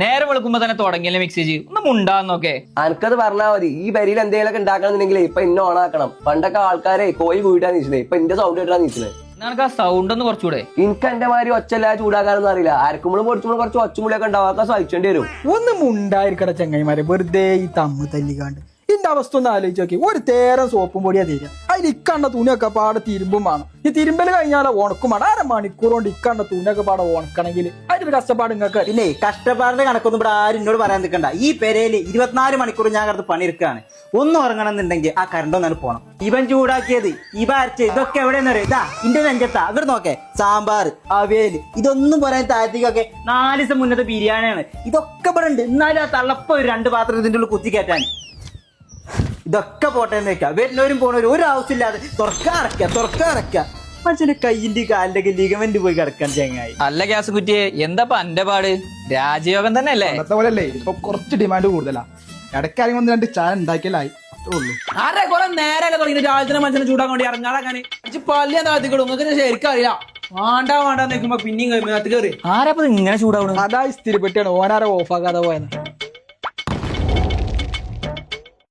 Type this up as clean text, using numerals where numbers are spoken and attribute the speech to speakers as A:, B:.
A: നേരെ വെളുക്കുമ്പോ തന്നെ തുടങ്ങിയല്ലേ മെസ്സേജ് ഒന്ന് മുണ്ടാന്നൊക്കെ.
B: അനക്കത് പറഞ്ഞാൽ മതി. ഈ പരിയിൽ എന്തെങ്കിലുമൊക്കെ ഉണ്ടാക്കണമെന്നുണ്ടെങ്കിൽ ഇപ്പൊ ഇന്നെ ഓണാക്കണം. പണ്ടൊക്കെ ആൾക്കാരെ കോഴി കൂട്ടാൻ നീച്ചത്, ഇപ്പൊ എന്റെ സൗണ്ട് കേട്ടാ നീച്ചത്.
A: നിനക്ക് ആ സൗണ്ട് ഒന്ന് കുറച്ചുകൂടെ?
B: എനിക്ക് എന്റെ മാതിരി ഒച്ചല്ല ചൂടാക്കാനൊന്നും അറിയില്ല. അരക്കുമ്പോഴും പൊടിച്ചുമ്പോഴും കുറച്ച് ഒച്ചമുളിയൊക്കെ ഉണ്ടാവാൻ സഹിച്ചേണ്ടി വരും.
C: ഒന്ന് മുണ്ടായിരിക്കട ചങ്ങായിമാരെ, വെറുതെ ഈ തമ്മ് തല്ലിക്കാണ്ട്. ഇതിന്റെ അവസ്ഥ ഒന്ന് ആലോചിച്ച് നോക്കി. ഒരു തേരം സോപ്പും പൊടിയാ തീരുക. അതിൽ ഇക്കണ്ട തുണിയൊക്കെ പാടെ തിരുമ്പും വേണം. ഈ തിരുമ്പല് കഴിഞ്ഞാൽ ഉണക്കും വേണം. 1/2 മണിക്കൂർ കൊണ്ട് ഇക്കണ്ട തുണിയൊക്കെ പാടെ ഉണക്കണമെങ്കിൽ അതിന്റെ കഷ്ടപ്പാട് നിങ്ങൾക്ക്.
D: പിന്നെ കഷ്ടപ്പാടിന്റെ കണക്കൊന്നും ഇവിടെ ആരും എന്നോട് പറയാൻ നിൽക്കണ്ട. ഈ പെരയില് 24 മണിക്കൂർ ഞാൻ കിടന്ന് പണിയെടുക്കാണ്. ഒന്നും ഉറങ്ങണം എന്നുണ്ടെങ്കിൽ ആ കറണ്ട് ഒന്നാണ് പോണം. ഇവൻ ചൂടാക്കിയത്, ഇവ അരച്ചത്, ഇതൊക്കെ എവിടെയെന്ന് അറിയാം. ഇതാ ഇന്റെ നെഞ്ചത്താ. ഇവിടെ നോക്കേ, സാമ്പാർ, അവിയല്, ഇതൊന്നും പറയാൻ താഴത്തേക്കൊക്കെ 4 ദിവസം മുന്നത്തെ ബിരിയാണിയാണ്. ഇതൊക്കെ ഇവിടെ ഉണ്ട്. എന്നാലും ആ തള്ളപ്പ ഒരു 2 പാത്രം ഇതിന്റെ ഉള്ളിൽ കുത്തി കയറ്റാൻ. ഇതൊക്കെ പോട്ടേന്ന് വെക്കാം. വരുന്നവരും പോണവരും ഒരു ആവശ്യമില്ലാതെ തുറക്ക മനുഷ്യന്റെ കയ്യിന്റെ കാലിന്റെ ഒക്കെ ലിഗമെന്റ് പോയി കിടക്കാൻ ചങ്ങായി.
A: അല്ല ഗ്യാസ് കുറ്റിയെ, എന്താ അന്റെ പാട്? രാജയോഗം തന്നെ അല്ലേ?
E: പോലല്ലേ ഇപ്പൊ കുറച്ച് ഡിമാൻഡ് കൂടുതലാ. ഇടയ്ക്കാരെങ്കിലും 1-2 ചായ ഉണ്ടാക്കിയാലായി, അത്രേ ഉള്ളൂ.
F: ആരെ കുറെ നേരല്ലേ തുടങ്ങി രാജ്യത്തിന് മനുഷ്യനെ ചൂടാൻ വേണ്ടി ഇറങ്ങാൻ പള്ളിയാ താഴ്ത്തിക്കിടും. നിങ്ങൾക്ക് ശരിക്കും അറിയില്ല. വേണ്ട നിൽക്കുമ്പോ പിന്നെയും കയറി
A: ആരപ്പത് ഇങ്ങനെ ചൂടാവണം?
C: അതാ സ്ഥിരപ്പെട്ടാണ് ഓനാരെ ഓഫാക്കാതെ പോയെന്ന്.